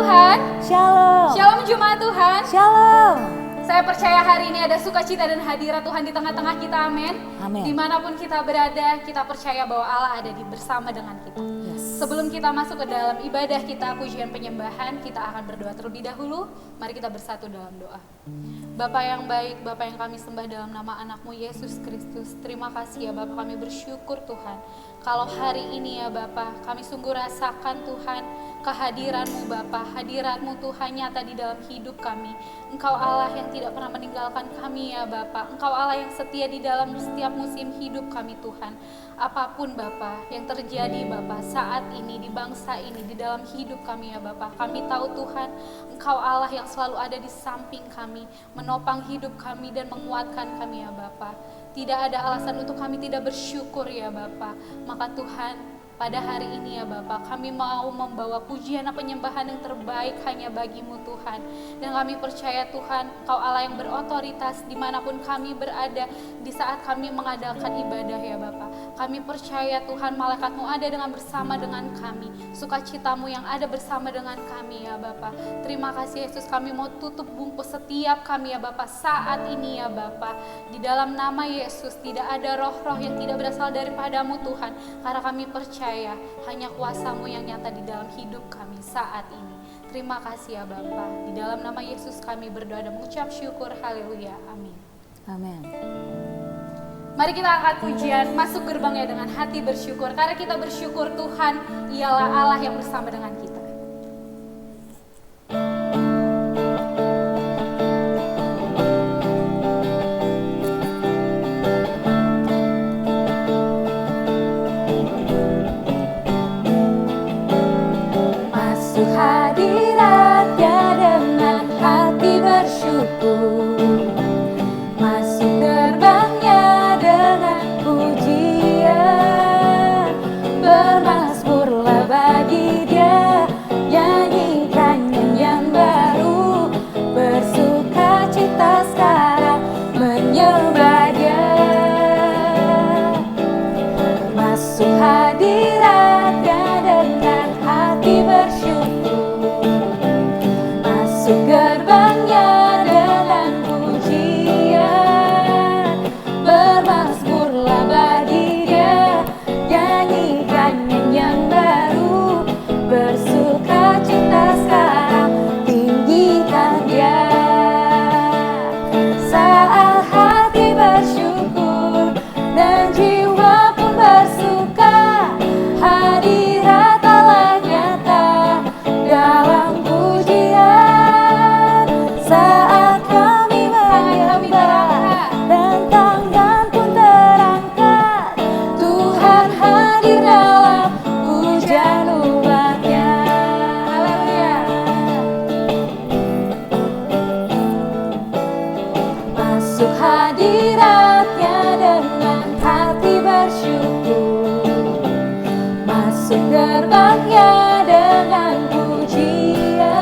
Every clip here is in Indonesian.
Tuhan. Shalom. Shalom Jemaat Tuhan. Shalom. Saya percaya hari ini ada sukacita dan hadirat Tuhan di tengah-tengah kita, amin. Amin. Dimanapun kita berada, kita percaya bahwa Allah ada bersama dengan kita. Yes. Sebelum kita masuk ke dalam ibadah kita, pujian penyembahan, kita akan berdoa terlebih dahulu. Mari kita bersatu dalam doa. Bapa yang baik, Bapa yang kami sembah dalam nama anakmu Yesus Kristus. Terima kasih ya Bapa, kami bersyukur Tuhan. Kalau hari ini ya Bapa, kami sungguh rasakan Tuhan kehadiran-Mu Bapa, hadirat-Mu Tuhan nyata di dalam hidup kami. Engkau Allah yang tidak pernah meninggalkan kami ya Bapa. Engkau Allah yang setia di dalam setiap musim hidup kami Tuhan. Apapun Bapa yang terjadi Bapa saat ini di bangsa ini, di dalam hidup kami ya Bapa, kami tahu Tuhan Engkau Allah yang selalu ada di samping kami, menopang hidup kami dan menguatkan kami ya Bapa. Tidak ada alasan untuk kami tidak bersyukur ya Bapa. Maka Tuhan, pada hari ini ya Bapa, kami mau membawa pujian dan penyembahan yang terbaik hanya bagi-Mu Tuhan. Dan kami percaya Tuhan, Engkau Allah yang berotoritas dimanapun kami berada di saat kami mengadakan ibadah ya Bapa. Kami percaya Tuhan, malaikat-Mu ada bersama dengan kami. Sukacita-Mu yang ada bersama dengan kami ya Bapa. Terima kasih Yesus, kami mau tutup bungkus setiap kami ya Bapa saat ini ya Bapa. Di dalam nama Yesus tidak ada roh-roh yang tidak berasal daripada-Mu Tuhan. Karena kami percaya hanya kuasa-Mu yang nyata di dalam hidup kami saat ini. Terima kasih ya Bapa. Di dalam nama Yesus kami berdoa dan mengucap syukur. Haleluya. Amin. Amin. Mari kita angkat pujian, masuk gerbangnya dengan hati bersyukur. Karena kita bersyukur Tuhan ialah Allah yang bersama dengan kita. Masuk hadirat-Nya dengan hati bersyukur. Masuk gerbang-Nya dengan pujian. Bermazmurlah bagi Dia, nyanyikan nyanyian baru. Bersukacita sekarang menyembah Dia. Masuk hadirat-Nya dengan hati bersyukur. Masuk gerbang-Nya dengan pujian. Bermazmurlah bagi Dia, nyanyikan nyanyian baru. Bersukacita sekarang, tinggikan Dia. Saat hati bersyukur dan jiwa pun bersuka, hadirat Allah nyata dalam pujian. Saat kami menyembah dan tangan pun terangkat, Tuhan hadir dalam pujian umat-Nya. Haleluya. Masuk hadirat-Nya dengan hati bersyukur. Masuk gerbang-Nya dengan pujian.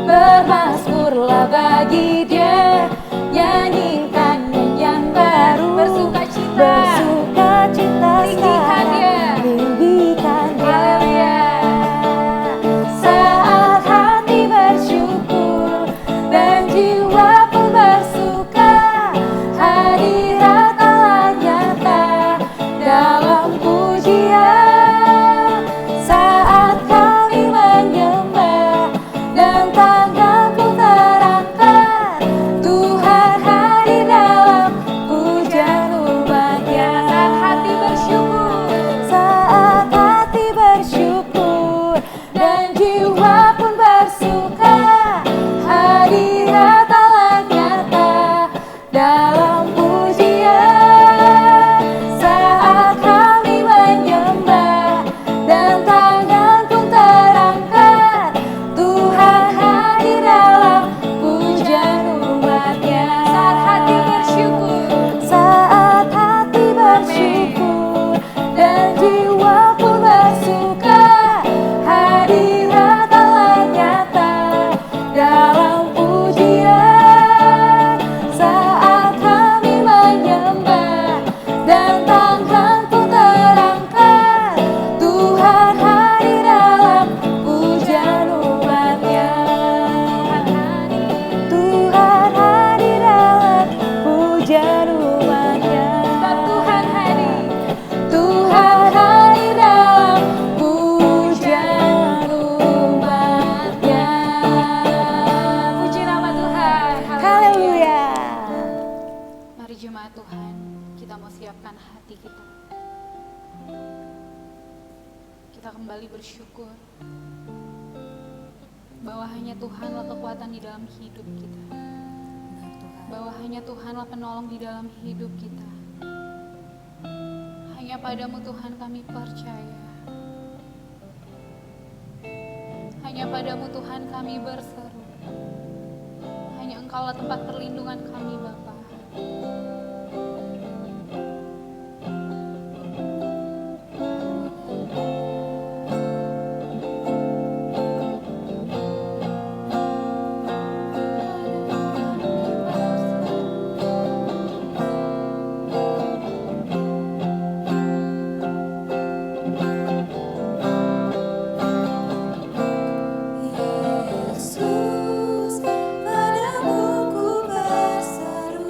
Bermazmurlah bagi Dia, nyanyikan nyanyian baru. Bersukacita. Bersukacita Tinggikan Dia. tinggikan Dia. Haleluya. Saat hati bersyukur dan jiwa pun bersuka, hadirat Allah nyata dalam pujian. Saat kami menyembah dan tangan pun terangkat, Tuhan hadir dalam pujian umat-Nya. Saat hati bersyukur. Saat hati bersyukur dan jiwa pun bersuka, hadirat Allah nyata dalam pujian. Saat kami menyembah dan tangan pun terangkat, Tuhan hadir dalam pujian umat-Nya. Saat hati bersyukur. Saat hati bersyukur dan jiwa pun bersuka, hadirat Allah nyata dalam pujian. Saat kami Mari jemaat Tuhan, kita mau siapkan hati kita. Kita kembali bersyukur bahwa hanya Tuhanlah kekuatan di dalam hidup kita. Bahwa hanya Tuhanlah penolong di dalam hidup kita. Hanya padamu Tuhan kami percaya. Hanya padamu Tuhan kami berseru. Hanya Engkaulah tempat perlindungan kami Bapa. Yesus, padamu ku berseru.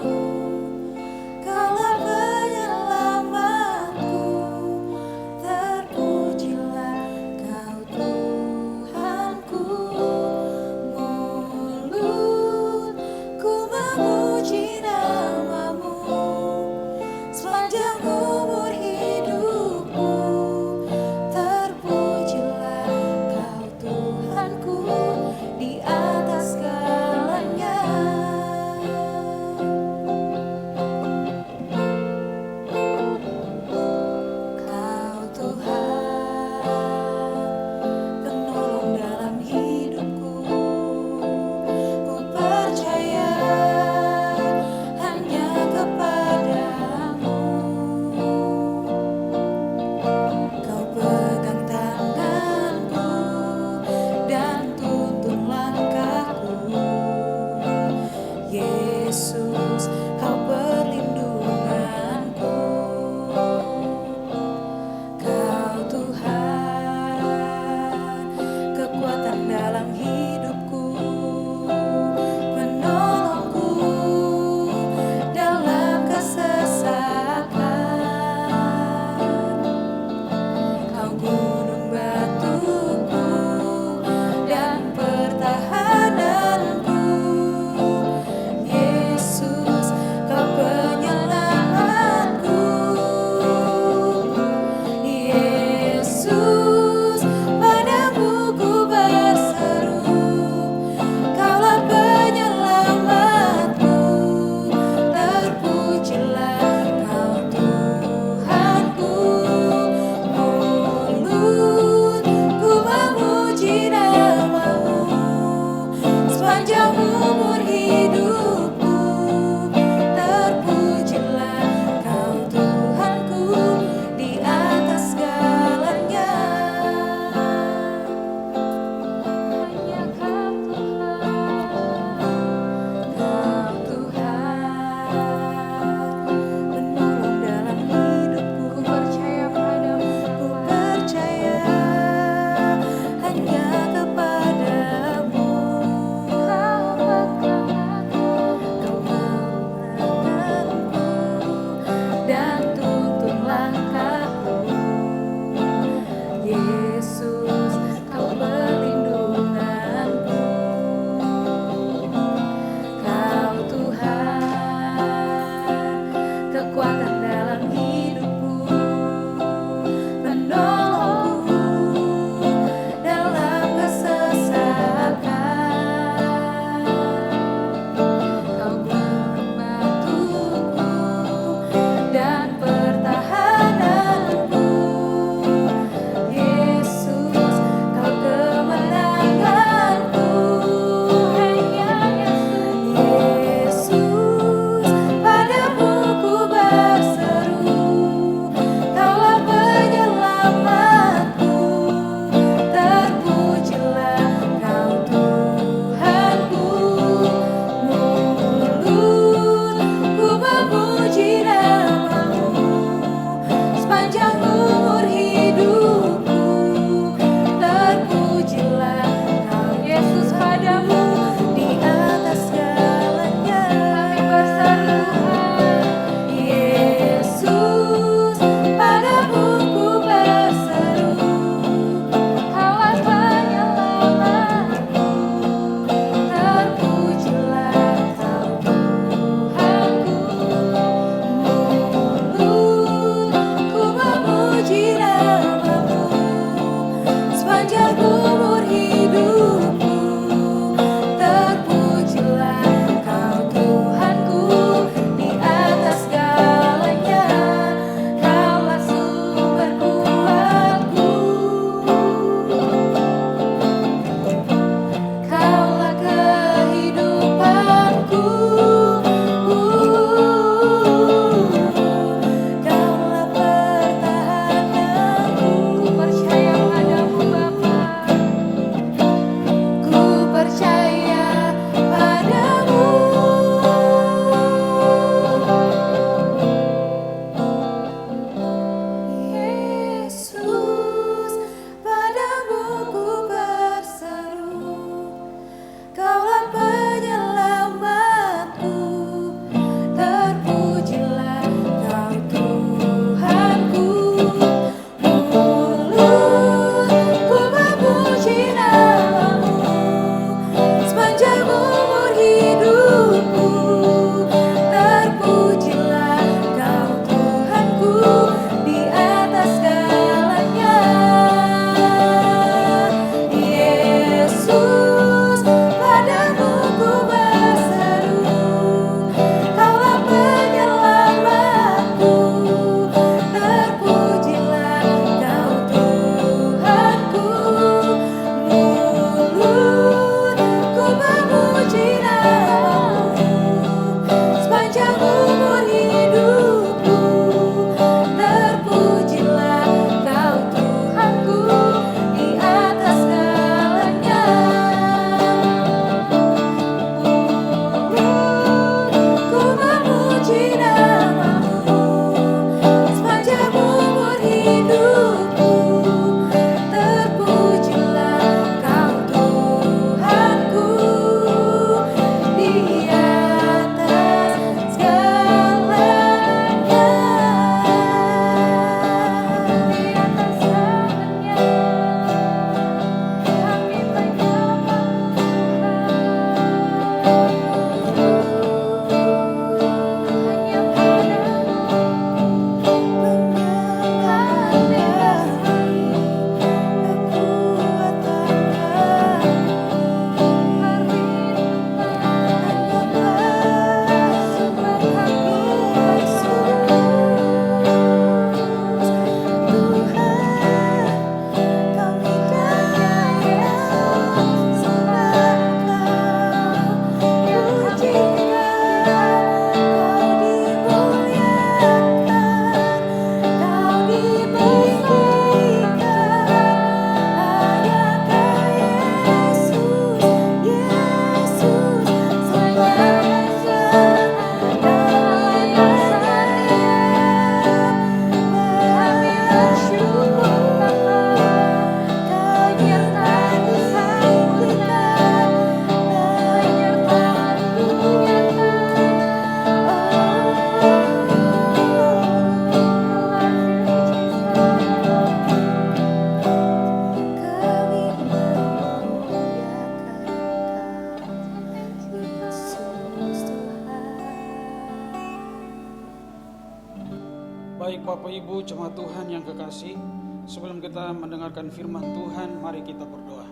Baik Bapak Ibu jemaat Tuhan yang kekasih, sebelum kita mendengarkan firman Tuhan, mari kita berdoa.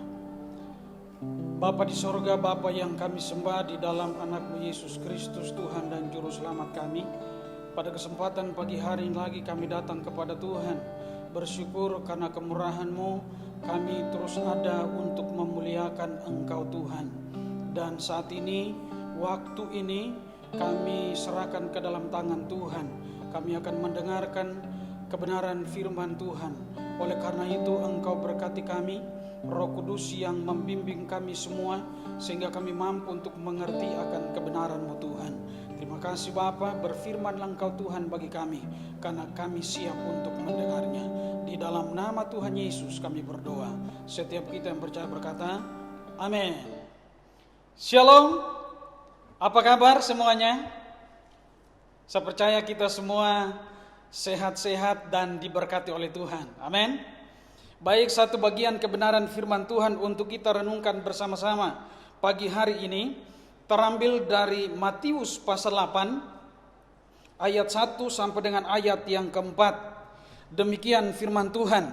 Bapa di sorga, Bapa yang kami sembah di dalam anak-Mu Yesus Kristus, Tuhan dan Juru Selamat kami, pada kesempatan pagi hari ini lagi kami datang kepada Tuhan, bersyukur karena kemurahan-Mu, kami terus ada untuk memuliakan Engkau Tuhan. Dan saat ini, waktu ini kami serahkan ke dalam tangan Tuhan. Kami akan mendengarkan kebenaran firman Tuhan. Oleh karena itu Engkau berkati kami, Roh Kudus yang membimbing kami semua, sehingga kami mampu untuk mengerti akan kebenaran-Mu Tuhan. Terima kasih Bapa, berfirmanlah Engkau Tuhan bagi kami, karena kami siap untuk mendengarnya. Di dalam nama Tuhan Yesus kami berdoa. Setiap kita yang percaya berkata, amin. Shalom, apa kabar semuanya? Saya percaya kita semua sehat-sehat dan diberkati oleh Tuhan. Amin. Baik, satu bagian kebenaran firman Tuhan untuk kita renungkan bersama-sama pagi hari ini terambil dari Matius pasal 8 ayat 1 sampai dengan ayat yang keempat. Demikian firman Tuhan.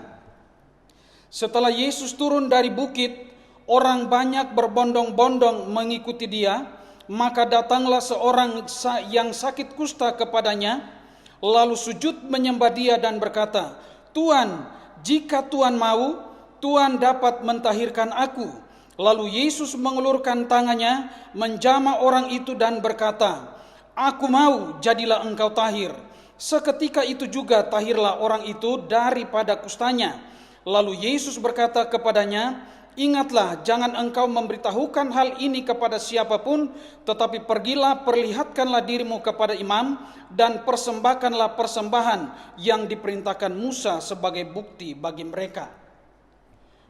Setelah Yesus turun dari bukit, orang banyak berbondong-bondong mengikuti Dia. Maka datanglah seorang yang sakit kusta kepadanya, lalu sujud menyembah Dia dan berkata, Tuhan, jika Tuhan mau, Tuhan dapat mentahirkan aku. Lalu Yesus mengulurkan tangannya, menjamah orang itu dan berkata, aku mau, jadilah engkau tahir. Seketika itu juga tahirlah orang itu daripada kustanya. Lalu Yesus berkata kepadanya, ingatlah, jangan engkau memberitahukan hal ini kepada siapapun, tetapi pergilah, perlihatkanlah dirimu kepada imam, dan persembahkanlah persembahan yang diperintahkan Musa sebagai bukti bagi mereka.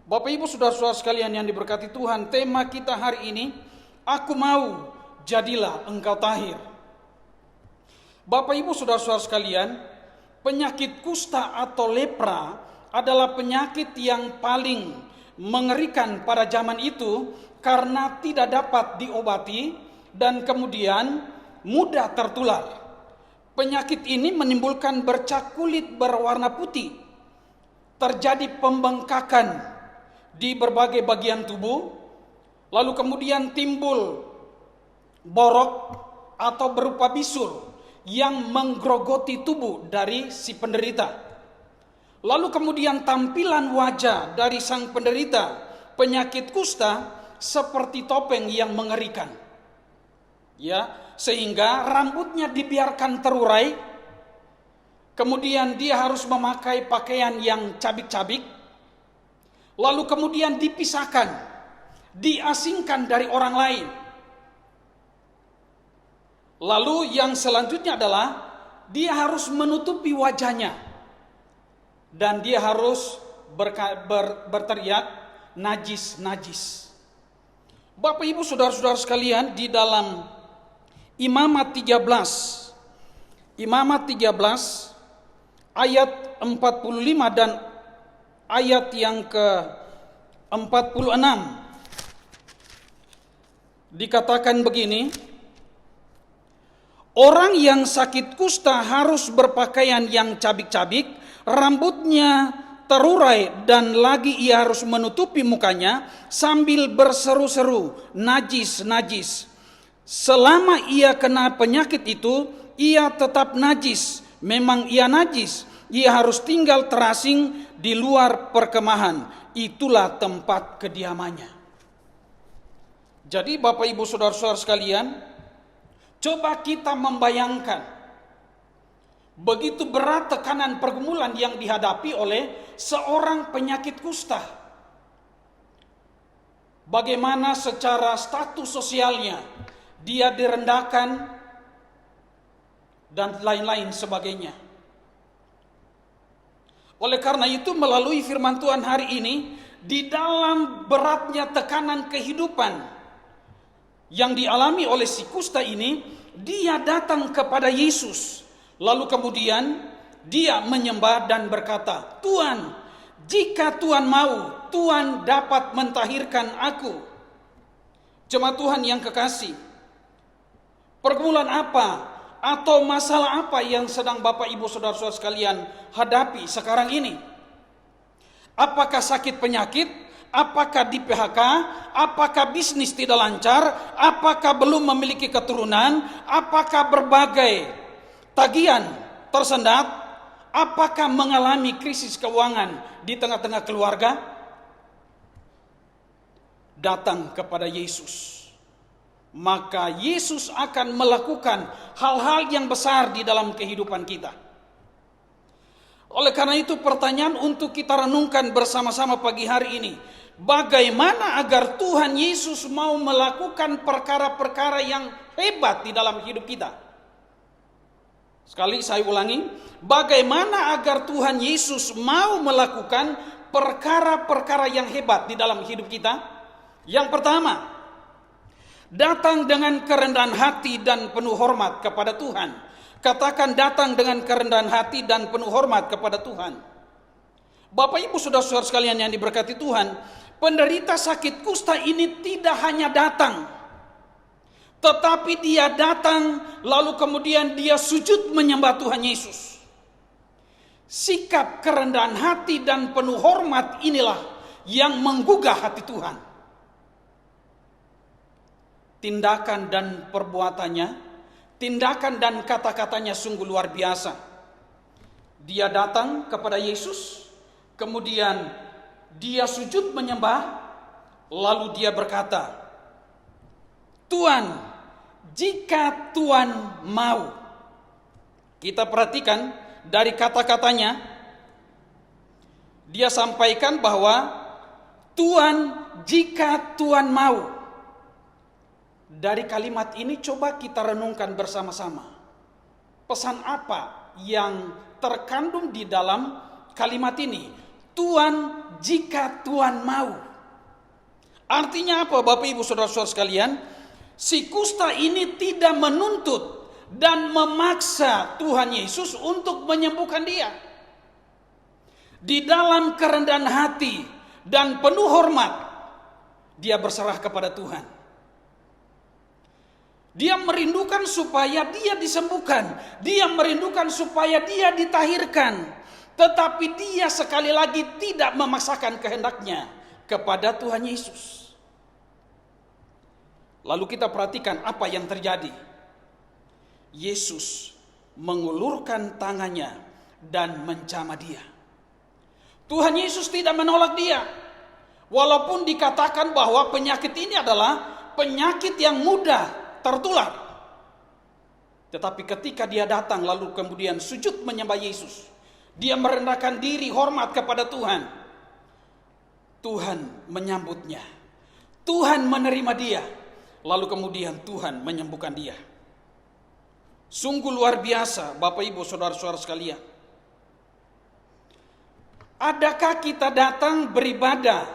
Bapak Ibu saudara-saudara sekalian yang diberkati Tuhan, tema kita hari ini, aku mau, jadilah engkau tahir. Bapak Ibu saudara-saudara sekalian, penyakit kusta atau lepra adalah penyakit yang paling mengerikan pada zaman itu karena tidak dapat diobati dan kemudian mudah tertular. Penyakit ini menimbulkan bercak kulit berwarna putih, terjadi pembengkakan di berbagai bagian tubuh, lalu kemudian timbul borok atau berupa bisul yang menggerogoti tubuh dari si penderita. Lalu kemudian tampilan wajah dari sang penderita penyakit kusta seperti topeng yang mengerikan. Ya, sehingga rambutnya dibiarkan terurai. Kemudian dia harus memakai pakaian yang cabik-cabik. Lalu kemudian dipisahkan, diasingkan dari orang lain. Lalu yang selanjutnya adalah dia harus menutupi wajahnya. Dan dia harus berteriak, najis, najis. Bapak Ibu saudara-saudara sekalian, di dalam Imamat 13 ayat 45 dan ayat yang ke-46 dikatakan begini, orang yang sakit kusta harus berpakaian yang cabik-cabik, rambutnya terurai, dan lagi ia harus menutupi mukanya sambil berseru-seru, najis, najis. Selama ia kena penyakit itu, ia tetap najis. Memang ia najis, ia harus tinggal terasing di luar perkemahan. Itulah tempat kediamannya. Jadi Bapak Ibu saudara-saudara sekalian, coba kita membayangkan begitu berat tekanan pergumulan yang dihadapi oleh seorang penyakit kusta. Bagaimana secara status sosialnya dia direndahkan dan lain-lain sebagainya. Oleh karena itu melalui firman Tuhan hari ini, di dalam beratnya tekanan kehidupan yang dialami oleh si kusta ini, dia datang kepada Yesus. Lalu kemudian dia menyembah dan berkata, Tuhan, jika Tuhan mau, Tuhan dapat mentahirkan aku. Jemaat Tuhan yang kekasih, pergumulan apa atau masalah apa yang sedang Bapak Ibu Saudara-saudara sekalian hadapi sekarang ini? Apakah sakit penyakit? Apakah di PHK? Apakah bisnis tidak lancar? Apakah belum memiliki keturunan? Apakah berbagai tagihan tersendat? Apakah mengalami krisis keuangan di tengah-tengah keluarga? Datang kepada Yesus, maka Yesus akan melakukan hal-hal yang besar di dalam kehidupan kita. Oleh karena itu, pertanyaan untuk kita renungkan bersama-sama pagi hari ini, bagaimana agar Tuhan Yesus mau melakukan perkara-perkara yang hebat di dalam hidup kita? Sekali saya ulangi, bagaimana agar Tuhan Yesus mau melakukan perkara-perkara yang hebat di dalam hidup kita? Yang pertama, datang dengan kerendahan hati dan penuh hormat kepada Tuhan. Katakan, datang dengan kerendahan hati dan penuh hormat kepada Tuhan. Bapak Ibu Saudara-saudara sekalian yang diberkati Tuhan, penderita sakit kusta ini tidak hanya datang, tetapi dia datang lalu kemudian dia sujud menyembah Tuhan Yesus. Sikap kerendahan hati dan penuh hormat inilah yang menggugah hati Tuhan. Tindakan dan perbuatannya, tindakan dan kata-katanya sungguh luar biasa. Dia datang kepada Yesus, kemudian dia sujud menyembah, lalu dia berkata, Tuhan, jika Tuhan mau. Kita perhatikan dari kata-katanya, dia sampaikan bahwa Tuhan, jika Tuhan mau. Dari kalimat ini coba kita renungkan bersama-sama. Pesan apa yang terkandung di dalam kalimat ini? Tuhan, jika Tuhan mau. Artinya apa Bapak Ibu Saudara-saudara sekalian? Si kusta ini tidak menuntut dan memaksa Tuhan Yesus untuk menyembuhkan dia. Di dalam kerendahan hati dan penuh hormat, dia berserah kepada Tuhan. Dia merindukan supaya dia disembuhkan. Dia merindukan supaya dia ditahirkan. Tetapi dia sekali lagi tidak memaksakan kehendaknya kepada Tuhan Yesus. Lalu kita perhatikan apa yang terjadi. Yesus mengulurkan tangannya dan menjamah dia. Tuhan Yesus tidak menolak dia. Walaupun dikatakan bahwa penyakit ini adalah penyakit yang mudah tertular. Tetapi ketika dia datang lalu kemudian sujud menyembah Yesus, dia merendahkan diri hormat kepada Tuhan. Tuhan menyambutnya. Tuhan menerima dia. Lalu kemudian Tuhan menyembuhkan dia. Sungguh luar biasa Bapak Ibu Saudara-saudara sekalian. Adakah kita datang beribadah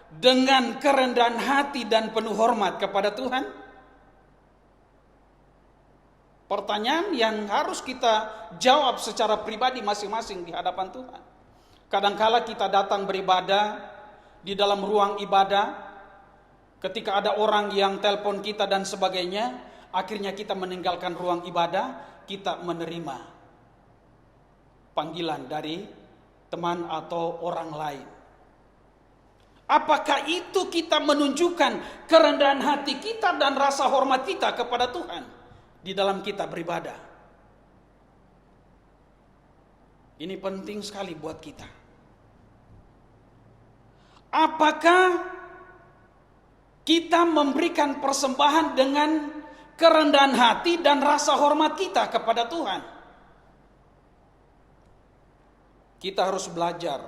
dengan kerendahan hati dan penuh hormat kepada Tuhan? Pertanyaan yang harus kita jawab secara pribadi masing-masing di hadapan Tuhan. Kadangkala kita datang beribadah di dalam ruang ibadah, ketika ada orang yang telepon kita dan sebagainya, akhirnya kita meninggalkan ruang ibadah, kita menerima panggilan dari teman atau orang lain. Apakah itu kita menunjukkan kerendahan hati kita dan rasa hormat kita kepada Tuhan di dalam kita beribadah? Ini penting sekali buat kita. Apakah kita memberikan persembahan dengan kerendahan hati dan rasa hormat kita kepada Tuhan? Kita harus belajar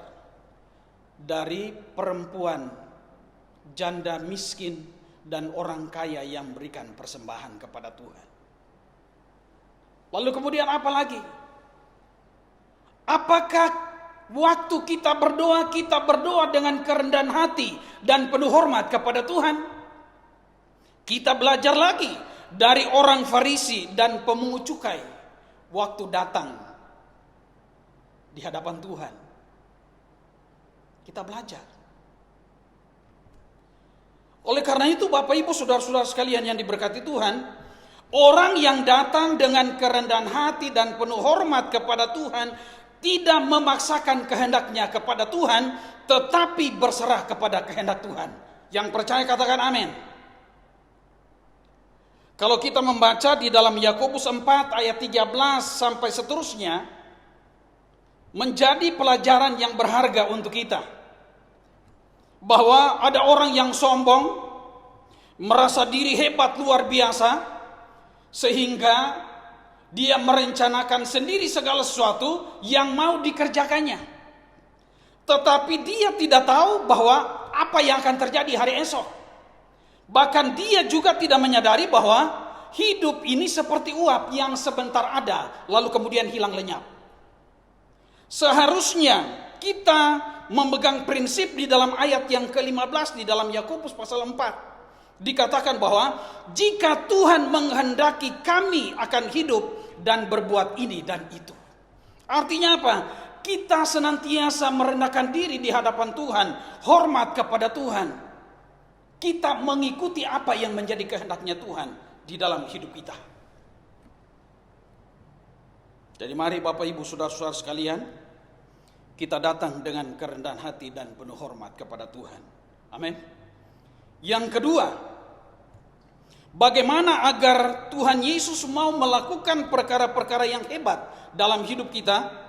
dari perempuan janda miskin dan orang kaya yang memberikan persembahan kepada Tuhan. Lalu kemudian apa lagi? Apakah waktu kita berdoa dengan kerendahan hati dan penuh hormat kepada Tuhan? Kita belajar lagi dari orang Farisi dan pemungut cukai waktu datang di hadapan Tuhan. Kita belajar. Oleh karena itu Bapak Ibu Saudara-saudara sekalian yang diberkati Tuhan, Orang yang datang dengan kerendahan hati dan penuh hormat kepada Tuhan tidak memaksakan kehendaknya kepada Tuhan, tetapi berserah kepada kehendak Tuhan. Yang percaya katakan amin. Kalau kita membaca di dalam Yakobus 4 ayat 13 sampai seterusnya, menjadi pelajaran yang berharga untuk kita. Bahwa ada orang yang sombong, merasa diri hebat luar biasa, sehingga dia merencanakan sendiri segala sesuatu yang mau dikerjakannya. Tetapi dia tidak tahu bahwa apa yang akan terjadi hari esok. Bahkan dia juga tidak menyadari bahwa hidup ini seperti uap yang sebentar ada, lalu kemudian hilang lenyap. Seharusnya kita memegang prinsip di dalam ayat yang ke-15 di dalam Yakobus pasal 4. Dikatakan bahwa jika Tuhan menghendaki kami akan hidup dan berbuat ini dan itu. Artinya apa? Kita senantiasa merendahkan diri di hadapan Tuhan, hormat kepada Tuhan. Kita mengikuti apa yang menjadi kehendaknya Tuhan di dalam hidup kita. Jadi mari Bapak Ibu Saudara-saudara sekalian, kita datang dengan kerendahan hati dan penuh hormat kepada Tuhan. Amin. Yang kedua, bagaimana agar Tuhan Yesus mau melakukan perkara-perkara yang hebat dalam hidup kita?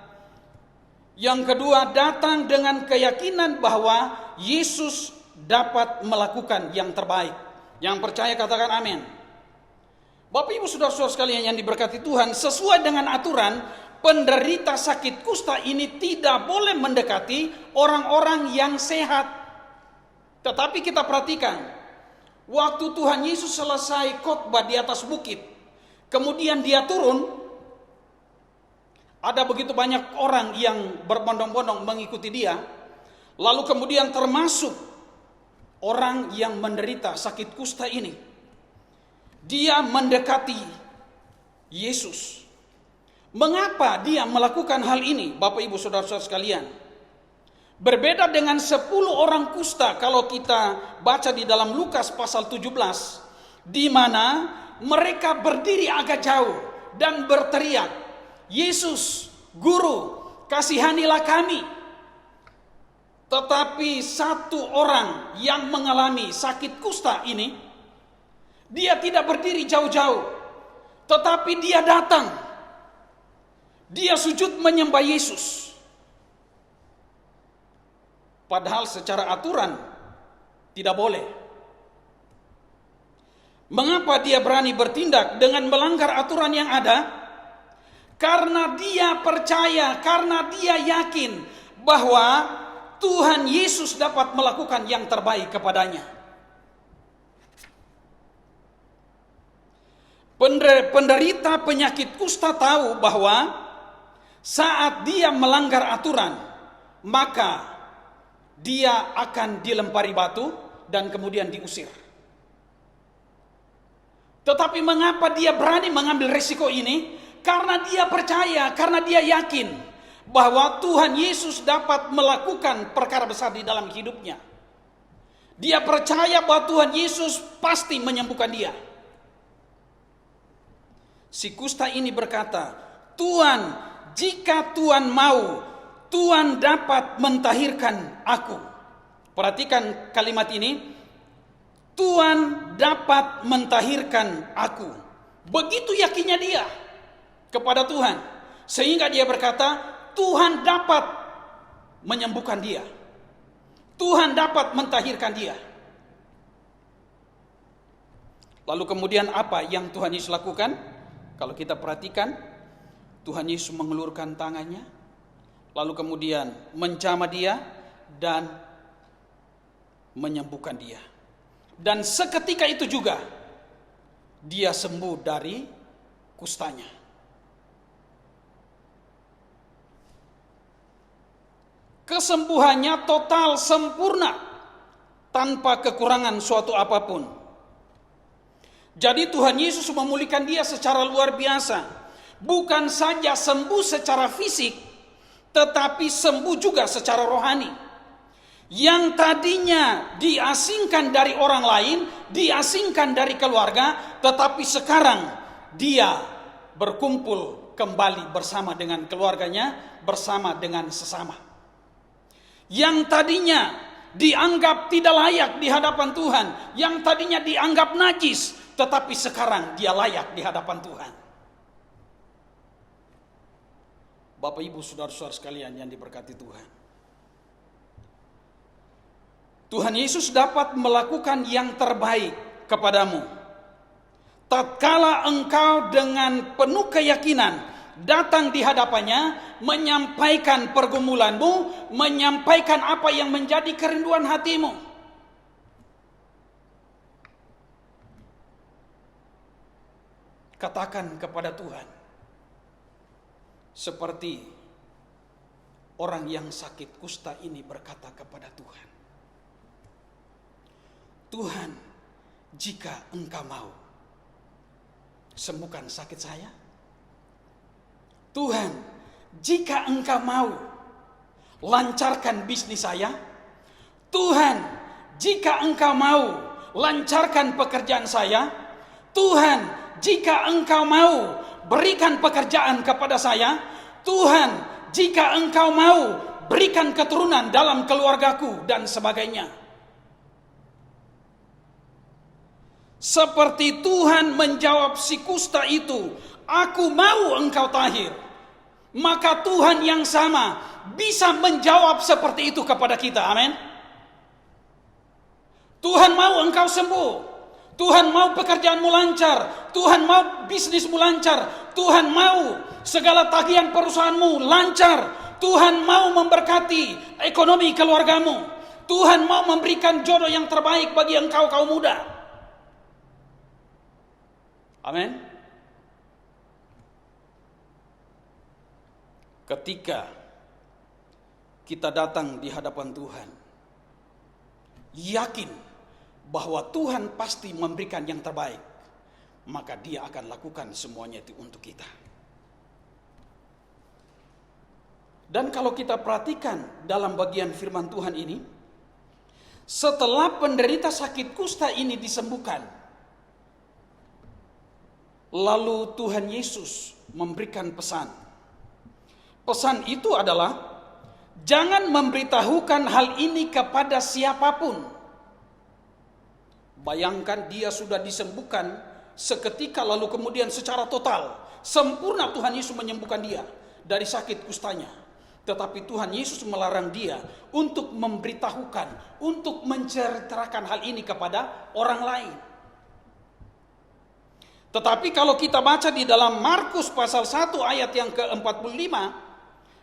Yang kedua, datang dengan keyakinan bahwa Yesus dapat melakukan yang terbaik. Yang percaya katakan amin. Bapak Ibu Saudara-saudara sekalian yang diberkati Tuhan, sesuai dengan aturan, penderita sakit kusta ini tidak boleh mendekati orang-orang yang sehat. Tetapi kita perhatikan, waktu Tuhan Yesus selesai khotbah di atas bukit, kemudian dia turun, ada begitu banyak orang yang berbondong-bondong mengikuti dia, lalu kemudian termasuk orang yang menderita sakit kusta ini. Dia mendekati Yesus. Mengapa dia melakukan hal ini, Bapak Ibu Saudara-saudara sekalian? Berbeda dengan 10 orang kusta kalau kita baca di dalam Lukas pasal 17, di mana mereka berdiri agak jauh dan berteriak, "Yesus, Guru, kasihanilah kami." Tetapi satu orang yang mengalami sakit kusta ini, dia tidak berdiri jauh-jauh, tetapi dia datang. Dia sujud menyembah Yesus. Padahal secara aturan tidak boleh. Mengapa dia berani bertindak dengan melanggar aturan yang ada? Karena dia percaya, karena dia yakin bahwa Tuhan Yesus dapat melakukan yang terbaik kepadanya. Penderita penyakit kusta tahu bahwa saat dia melanggar aturan, maka dia akan dilempari batu dan kemudian diusir. Tetapi mengapa dia berani mengambil resiko ini? Karena dia percaya, karena dia yakin bahwa Tuhan Yesus dapat melakukan perkara besar di dalam hidupnya. Dia percaya bahwa Tuhan Yesus pasti menyembuhkan dia. Si kusta ini berkata, "Tuhan, jika Tuhan mau, Tuhan dapat mentahirkan aku." Perhatikan kalimat ini. Tuhan dapat mentahirkan aku. Begitu yakinnya dia kepada Tuhan. Sehingga dia berkata, Tuhan dapat menyembuhkan dia. Tuhan dapat mentahirkan dia. Lalu kemudian apa yang Tuhan Yesus lakukan? Kalau kita perhatikan, Tuhan Yesus mengulurkan tangannya, lalu kemudian menjamah dia dan menyembuhkan dia. Dan seketika itu juga dia sembuh dari kustanya. Kesembuhannya total sempurna tanpa kekurangan suatu apapun. Jadi Tuhan Yesus memulihkan dia secara luar biasa. Bukan saja sembuh secara fisik, tetapi sembuh juga secara rohani. Yang tadinya diasingkan dari orang lain, diasingkan dari keluarga, tetapi sekarang dia berkumpul kembali bersama dengan keluarganya, bersama dengan sesama. Yang tadinya dianggap tidak layak di hadapan Tuhan, yang tadinya dianggap najis, tetapi sekarang dia layak di hadapan Tuhan. Bapak Ibu saudara-saudara sekalian yang diberkati Tuhan, Tuhan Yesus dapat melakukan yang terbaik kepadamu tatkala engkau dengan penuh keyakinan datang di hadapannya, menyampaikan pergumulanmu, menyampaikan apa yang menjadi kerinduan hatimu. Katakan kepada Tuhan, seperti orang yang sakit kusta ini berkata kepada Tuhan, Tuhan, jika engkau mau, sembuhkan sakit saya. Tuhan, jika engkau mau, lancarkan bisnis saya. Tuhan, jika engkau mau, lancarkan pekerjaan saya. Tuhan, jika engkau mau, berikan pekerjaan kepada saya. Tuhan, jika engkau mau, berikan keturunan dalam keluargaku, dan sebagainya. Seperti Tuhan menjawab si kusta itu, aku mau engkau tahir. Maka Tuhan yang sama bisa menjawab seperti itu kepada kita. Amin. Tuhan mau engkau sembuh. Tuhan mau pekerjaanmu lancar. Tuhan mau bisnismu lancar. Tuhan mau segala tagihan perusahaanmu lancar. Tuhan mau memberkati ekonomi keluargamu. Tuhan mau memberikan jodoh yang terbaik bagi engkau kaum muda. Amin. Ketika kita datang di hadapan Tuhan, yakin bahwa Tuhan pasti memberikan yang terbaik, maka Dia akan lakukan semuanya itu untuk kita. Dan kalau kita perhatikan dalam bagian firman Tuhan ini, setelah penderita sakit kusta ini disembuhkan, lalu Tuhan Yesus memberikan pesan. Pesan itu adalah, jangan memberitahukan hal ini kepada siapapun. Bayangkan dia sudah disembuhkan seketika, lalu kemudian secara total, sempurna Tuhan Yesus menyembuhkan dia dari sakit kustanya. Tetapi Tuhan Yesus melarang dia untuk memberitahukan, untuk menceritakan hal ini kepada orang lain. Tetapi kalau kita baca di dalam Markus pasal 1 ayat yang ke-45,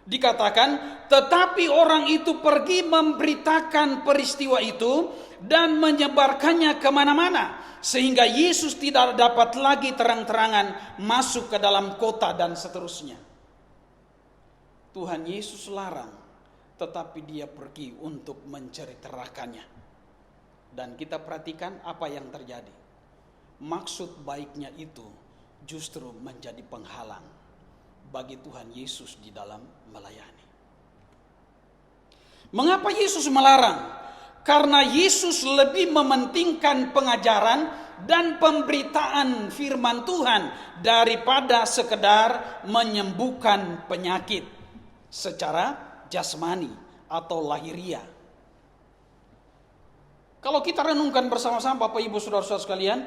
dikatakan, tetapi orang itu pergi memberitakan peristiwa itu dan menyebarkannya kemana-mana, sehingga Yesus tidak dapat lagi terang-terangan masuk ke dalam kota dan seterusnya. Tuhan Yesus larang, tetapi dia pergi untuk menceritakannya. Dan kita perhatikan apa yang terjadi. Maksud baiknya itu justru menjadi penghalang bagi Tuhan Yesus di dalam melayani. Mengapa Yesus melarang? Karena Yesus lebih mementingkan pengajaran dan pemberitaan firman Tuhan daripada sekedar menyembuhkan penyakit secara jasmani atau lahiriah. Kalau kita renungkan bersama-sama Bapak Ibu Saudara-saudara sekalian,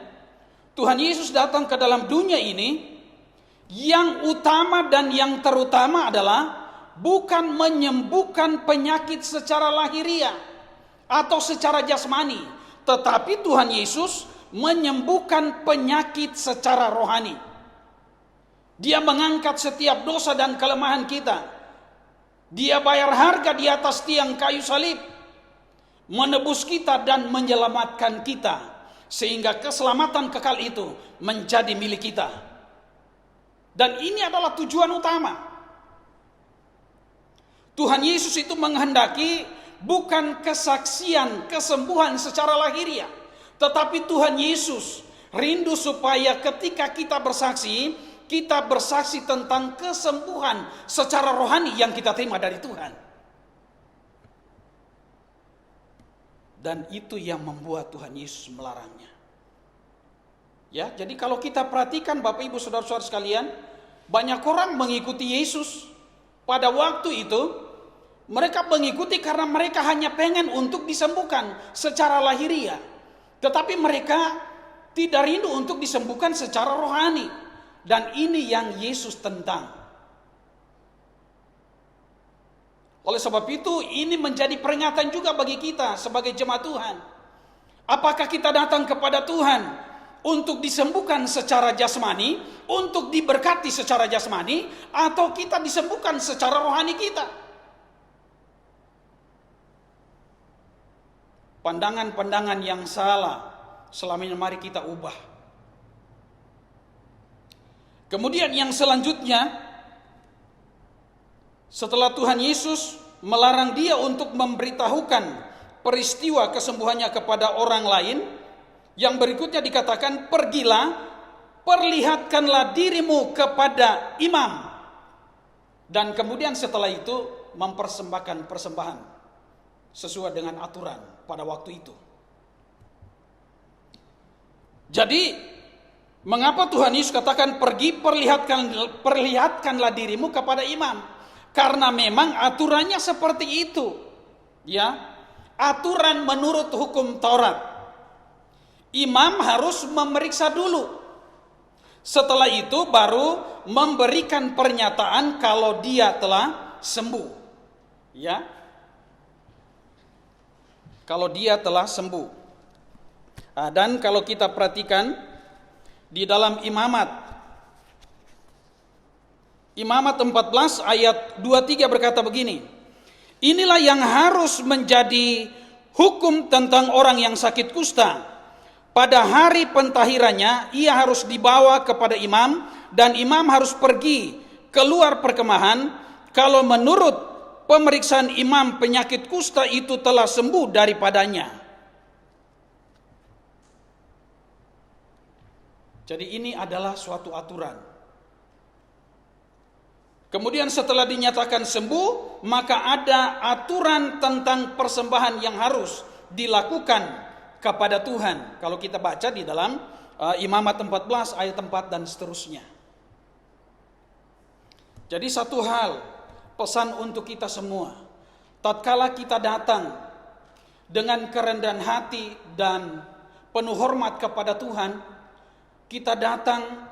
Tuhan Yesus datang ke dalam dunia ini, yang utama dan yang terutama adalah bukan menyembuhkan penyakit secara lahiriah atau secara jasmani, tetapi Tuhan Yesus menyembuhkan penyakit secara rohani. Dia mengangkat setiap dosa dan kelemahan kita. Dia bayar harga di atas tiang kayu salib, menebus kita dan menyelamatkan kita, sehingga keselamatan kekal itu menjadi milik kita. Dan ini adalah tujuan utama. Tuhan Yesus itu menghendaki bukan kesaksian kesembuhan secara lahiriah, tetapi Tuhan Yesus rindu supaya ketika kita bersaksi tentang kesembuhan secara rohani yang kita terima dari Tuhan. Dan itu yang membuat Tuhan Yesus melarangnya. Ya, jadi kalau kita perhatikan Bapak Ibu Saudara-saudara sekalian, banyak orang mengikuti Yesus pada waktu itu. Mereka mengikuti karena mereka hanya pengen untuk disembuhkan secara lahiriah. Tetapi mereka tidak rindu untuk disembuhkan secara rohani. Dan ini yang Yesus tentang. Oleh sebab itu ini menjadi peringatan juga bagi kita sebagai jemaat Tuhan. Apakah kita datang kepada Tuhan untuk disembuhkan secara jasmani, untuk diberkati secara jasmani, atau kita disembuhkan secara rohani kita? Pandangan-pandangan yang salah selama ini mari kita ubah. Kemudian yang selanjutnya, setelah Tuhan Yesus melarang dia untuk memberitahukan peristiwa kesembuhannya kepada orang lain, yang berikutnya dikatakan, pergilah, perlihatkanlah dirimu kepada imam. Dan kemudian setelah itu mempersembahkan persembahan sesuai dengan aturan pada waktu itu. Jadi mengapa Tuhan Yesus katakan pergi perlihatkanlah dirimu kepada imam? Karena memang aturannya seperti itu. Ya, aturan menurut hukum Taurat. Imam harus memeriksa dulu. Setelah itu baru memberikan pernyataan kalau dia telah sembuh. Ya. Kalau dia telah sembuh. Dan kalau kita perhatikan di dalam Imamat 14 ayat 23 berkata begini. Inilah yang harus menjadi hukum tentang orang yang sakit kusta. Pada hari pentahirannya ia harus dibawa kepada imam dan imam harus pergi keluar perkemahan. Kalau menurut pemeriksaan imam penyakit kusta itu telah sembuh daripadanya. Jadi ini adalah suatu aturan. Kemudian setelah dinyatakan sembuh, maka ada aturan tentang persembahan yang harus dilakukan kepada Tuhan. Kalau kita baca di dalam Imamat 14 ayat 4 dan seterusnya. Jadi satu hal, pesan untuk kita semua. Tatkala kita datang dengan kerendahan hati dan penuh hormat kepada Tuhan, kita datang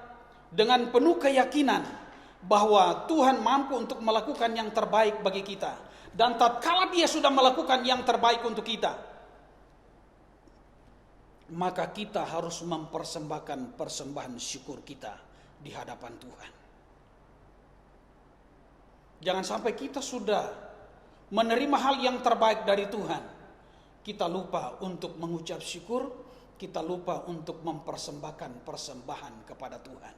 dengan penuh keyakinan bahwa Tuhan mampu untuk melakukan yang terbaik bagi kita. Dan tatkala Dia sudah melakukan yang terbaik untuk kita, maka kita harus mempersembahkan persembahan syukur kita di hadapan Tuhan. Jangan sampai kita sudah menerima hal yang terbaik dari Tuhan, kita lupa untuk mengucap syukur, kita lupa untuk mempersembahkan persembahan kepada Tuhan.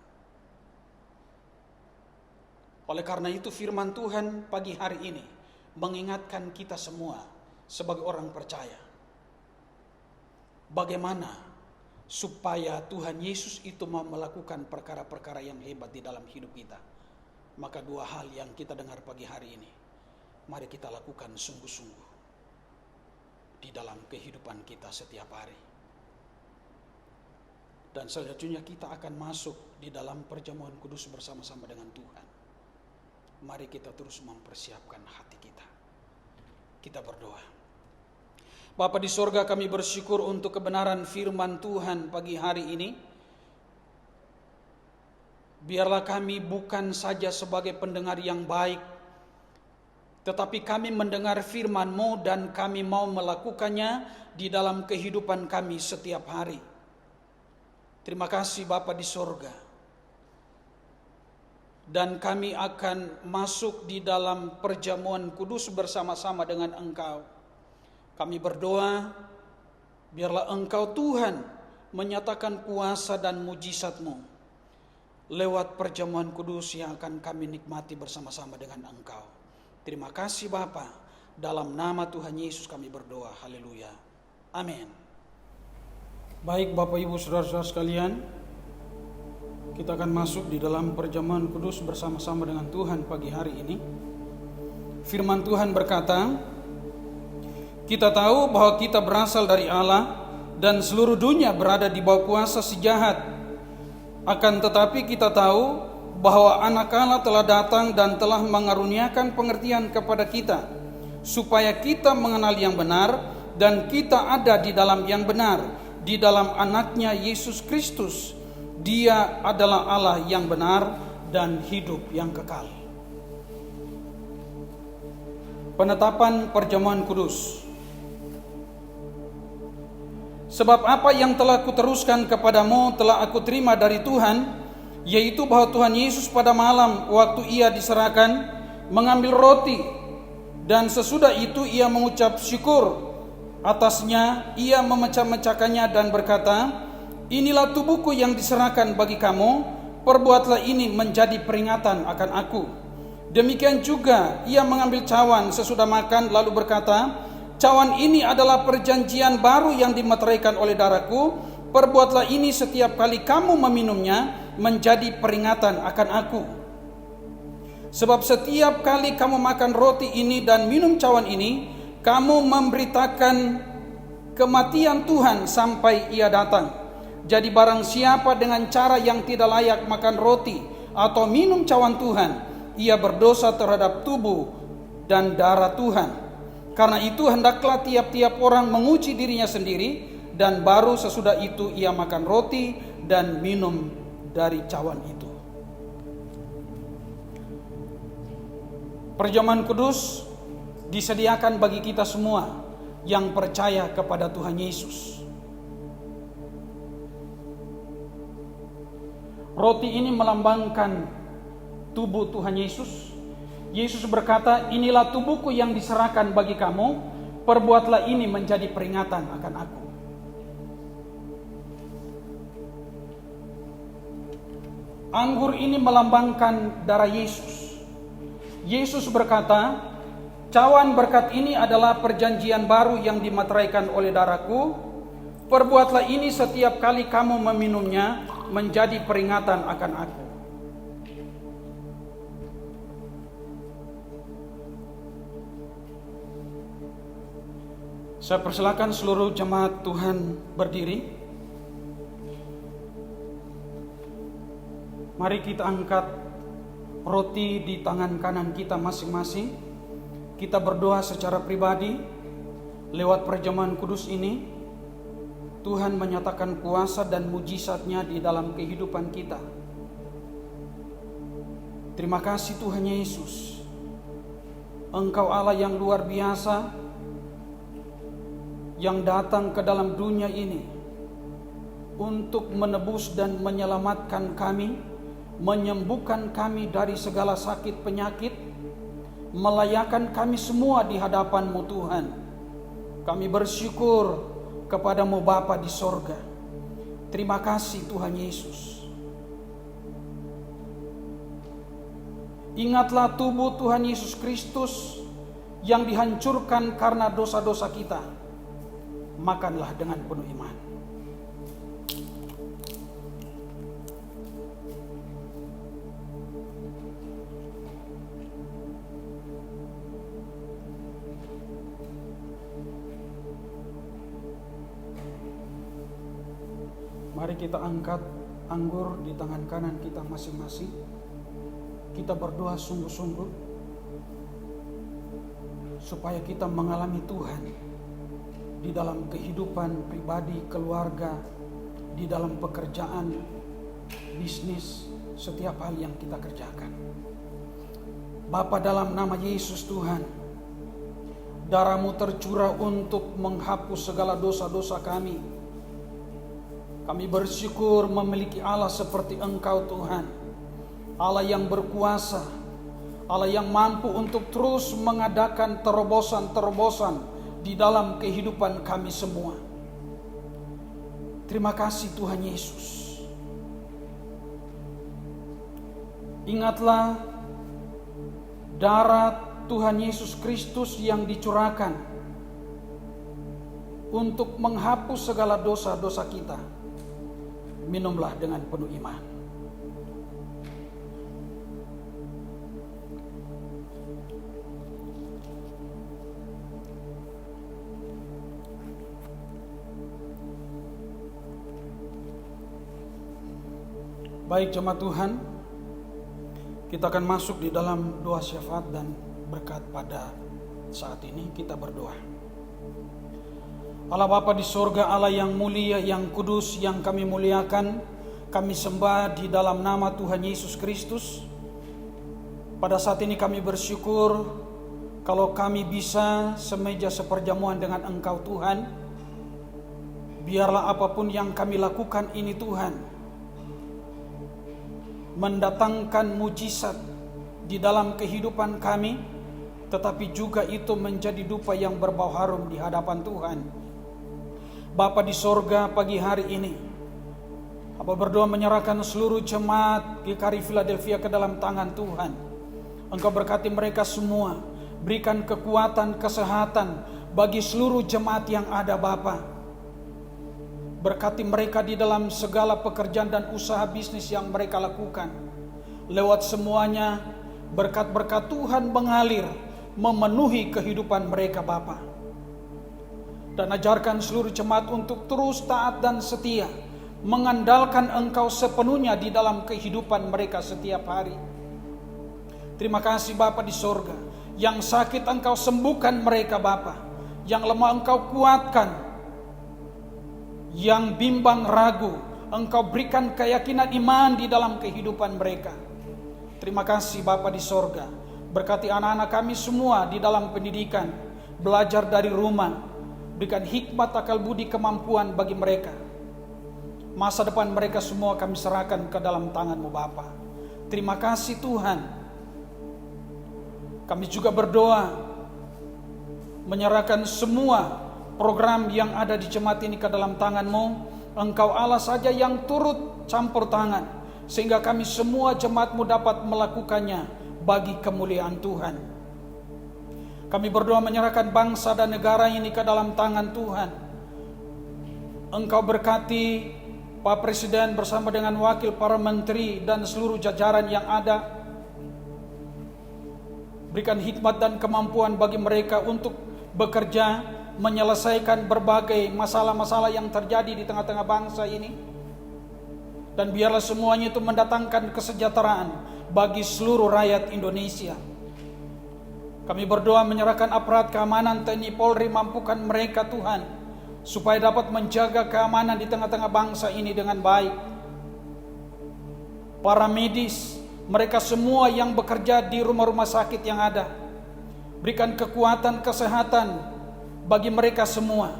Oleh karena itu firman Tuhan pagi hari ini mengingatkan kita semua sebagai orang percaya, bagaimana supaya Tuhan Yesus itu mau melakukan perkara-perkara yang hebat di dalam hidup kita. Maka dua hal yang kita dengar pagi hari ini, mari kita lakukan sungguh-sungguh di dalam kehidupan kita setiap hari. Dan selanjutnya kita akan masuk di dalam perjamuan kudus bersama-sama dengan Tuhan. Mari kita terus mempersiapkan hati kita. Kita berdoa. Bapa di sorga, kami bersyukur untuk kebenaran firman Tuhan pagi hari ini. Biarlah kami bukan saja sebagai pendengar yang baik, tetapi kami mendengar firman-Mu dan kami mau melakukannya di dalam kehidupan kami setiap hari. Terima kasih Bapa di sorga. Dan kami akan masuk di dalam perjamuan kudus bersama-sama dengan Engkau. Kami berdoa, biarlah Engkau Tuhan menyatakan kuasa dan mujizat-Mu lewat perjamuan kudus yang akan kami nikmati bersama-sama dengan Engkau. Terima kasih Bapa, dalam nama Tuhan Yesus kami berdoa, haleluya, amin. Baik Bapak Ibu Saudara-saudara sekalian, kita akan masuk di dalam perjamuan kudus bersama-sama dengan Tuhan pagi hari ini. Firman Tuhan berkata, kita tahu bahwa kita berasal dari Allah dan seluruh dunia berada di bawah kuasa si jahat. Akan tetapi kita tahu bahwa Anak Allah telah datang dan telah mengaruniakan pengertian kepada kita, supaya kita mengenal yang benar dan kita ada di dalam yang benar, di dalam Anaknya Yesus Kristus. Dia adalah Allah yang benar dan hidup yang kekal. Penetapan perjamuan kudus. Sebab apa yang telah kuteruskan kepadamu telah aku terima dari Tuhan, yaitu bahwa Tuhan Yesus pada malam waktu ia diserahkan mengambil roti, dan sesudah itu ia mengucap syukur atasnya, ia memecah-mecahkannya dan berkata, inilah tubuhku yang diserahkan bagi kamu, perbuatlah ini menjadi peringatan akan aku. Demikian juga ia mengambil cawan sesudah makan lalu berkata, cawan ini adalah perjanjian baru yang dimeteraikan oleh darahku, perbuatlah ini setiap kali kamu meminumnya menjadi peringatan akan aku. Sebab setiap kali kamu makan roti ini dan minum cawan ini, kamu memberitakan kematian Tuhan sampai ia datang. Jadi barang siapa dengan cara yang tidak layak makan roti atau minum cawan Tuhan, ia berdosa terhadap tubuh dan darah Tuhan. Karena itu hendaklah tiap-tiap orang menguji dirinya sendiri, dan baru sesudah itu ia makan roti dan minum dari cawan itu. Perjamuan kudus disediakan bagi kita semua yang percaya kepada Tuhan Yesus. Roti ini melambangkan tubuh Tuhan Yesus. Yesus berkata, inilah tubuhku yang diserahkan bagi kamu, perbuatlah ini menjadi peringatan akan aku. Anggur ini melambangkan darah Yesus. Yesus berkata, cawan berkat ini adalah perjanjian baru yang dimeteraikan oleh darahku, perbuatlah ini setiap kali kamu meminumnya menjadi peringatan akan aku. Saya persilakan seluruh jemaat Tuhan berdiri. Mari kita angkat roti di tangan kanan kita masing-masing. Kita berdoa secara pribadi. Lewat perjamuan kudus ini, Tuhan menyatakan kuasa dan mujizat-Nya di dalam kehidupan kita. Terima kasih Tuhan Yesus. Engkau Allah yang luar biasa, yang datang ke dalam dunia ini untuk menebus dan menyelamatkan kami, menyembuhkan kami dari segala sakit penyakit, melayakkan kami semua di hadapan-Mu Tuhan. Kami bersyukur kepadamu Bapa di sorga. Terima kasih Tuhan Yesus. Ingatlah tubuh Tuhan Yesus Kristus yang dihancurkan karena dosa-dosa kita. Makanlah dengan penuh iman. Mari kita angkat anggur di tangan kanan kita masing-masing. Kita berdoa sungguh-sungguh supaya kita mengalami Tuhan di dalam kehidupan pribadi, keluarga, di dalam pekerjaan, bisnis, setiap hal yang kita kerjakan. Bapa, dalam nama Yesus Tuhan, darah-Mu tercurah untuk menghapus segala dosa-dosa kami. Kami bersyukur memiliki Allah seperti Engkau Tuhan, Allah yang berkuasa, Allah yang mampu untuk terus mengadakan terobosan-terobosan di dalam kehidupan kami semua. Terima kasih Tuhan Yesus. Ingatlah darah Tuhan Yesus Kristus yang dicurahkan untuk menghapus segala dosa-dosa kita. Minumlah dengan penuh iman. Baik jemaat Tuhan, kita akan masuk di dalam doa syafaat dan berkat pada saat ini. Kita berdoa. Allah Bapa di sorga, Allah yang mulia, yang kudus, yang kami muliakan, kami sembah di dalam nama Tuhan Yesus Kristus. Pada saat ini kami bersyukur kalau kami bisa semeja seperjamuan dengan Engkau Tuhan. Biarlah apapun yang kami lakukan ini Tuhan mendatangkan mujizat di dalam kehidupan kami, tetapi juga itu menjadi dupa yang berbau harum di hadapan Tuhan. Bapa di sorga, pagi hari ini Hamba berdoa menyerahkan seluruh jemaat GKRI Philadelphia ke dalam tangan Tuhan. Engkau berkati mereka semua, berikan kekuatan, kesehatan bagi seluruh jemaat yang ada Bapa. Berkati mereka di dalam segala pekerjaan dan usaha bisnis yang mereka lakukan. Lewat semuanya, berkat-berkat Tuhan mengalir, memenuhi kehidupan mereka Bapa. Dan ajarkan seluruh jemaat untuk terus taat dan setia, mengandalkan Engkau sepenuhnya di dalam kehidupan mereka setiap hari. Terima kasih Bapa di sorga. Yang sakit Engkau sembuhkan mereka Bapa. Yang lemah Engkau kuatkan. Yang bimbang ragu, Engkau berikan keyakinan iman di dalam kehidupan mereka. Terima kasih Bapa di sorga. Berkati anak-anak kami semua di dalam pendidikan, belajar dari rumah. Berikan hikmat, akal budi, kemampuan bagi mereka. Masa depan mereka semua kami serahkan ke dalam tangan-Mu Bapa. Terima kasih Tuhan. Kami juga berdoa menyerahkan semua program yang ada di jemaat ini ke dalam tangan-Mu. Engkau Allah saja yang turut campur tangan, sehingga kami semua jemaat-Mu dapat melakukannya bagi kemuliaan Tuhan. Kami berdoa menyerahkan bangsa dan negara ini ke dalam tangan Tuhan. Engkau berkati Pak Presiden bersama dengan wakil para menteri dan seluruh jajaran yang ada. Berikan hikmat dan kemampuan bagi mereka untuk bekerja, menyelesaikan berbagai masalah-masalah yang terjadi di tengah-tengah bangsa ini. Dan biarlah semuanya itu mendatangkan kesejahteraan bagi seluruh rakyat Indonesia. Kami berdoa menyerahkan aparat keamanan TNI Polri, mampukan mereka Tuhan, supaya dapat menjaga keamanan di tengah-tengah bangsa ini dengan baik. Para medis, mereka semua yang bekerja di rumah-rumah sakit yang ada, berikan kekuatan, kesehatan bagi mereka semua,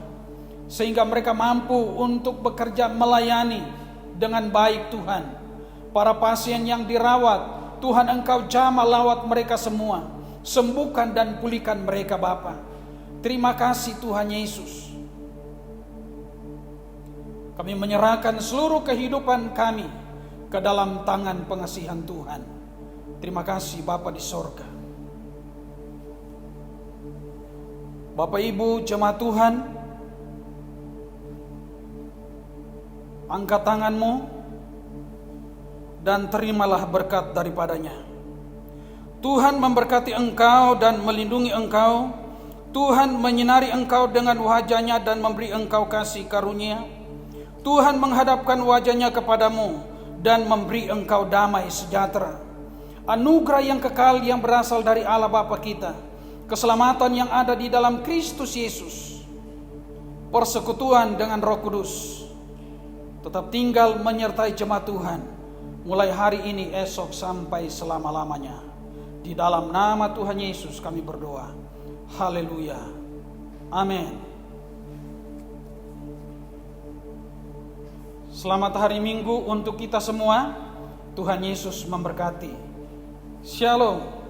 sehingga mereka mampu untuk bekerja melayani dengan baik Tuhan. Para pasien yang dirawat, Tuhan Engkau jamah lawat mereka semua, sembuhkan dan pulihkan mereka Bapa. Terima kasih Tuhan Yesus. Kami menyerahkan seluruh kehidupan kami ke dalam tangan pengasihan Tuhan. Terima kasih Bapa di sorga. Bapak Ibu jemaat Tuhan, angkat tangan-Mu dan terimalah berkat daripadanya. Tuhan memberkati engkau dan melindungi engkau. Tuhan menyinari engkau dengan wajah-Nya dan memberi engkau kasih karunia. Tuhan menghadapkan wajah-Nya kepadamu dan memberi engkau damai sejahtera. Anugerah yang kekal yang berasal dari Allah Bapa kita, keselamatan yang ada di dalam Kristus Yesus, persekutuan dengan Roh Kudus tetap tinggal menyertai jemaat Tuhan mulai hari ini, esok, sampai selama-lamanya. Di dalam nama Tuhan Yesus kami berdoa. Haleluya. Amin. Selamat hari Minggu untuk kita semua. Tuhan Yesus memberkati. Shalom.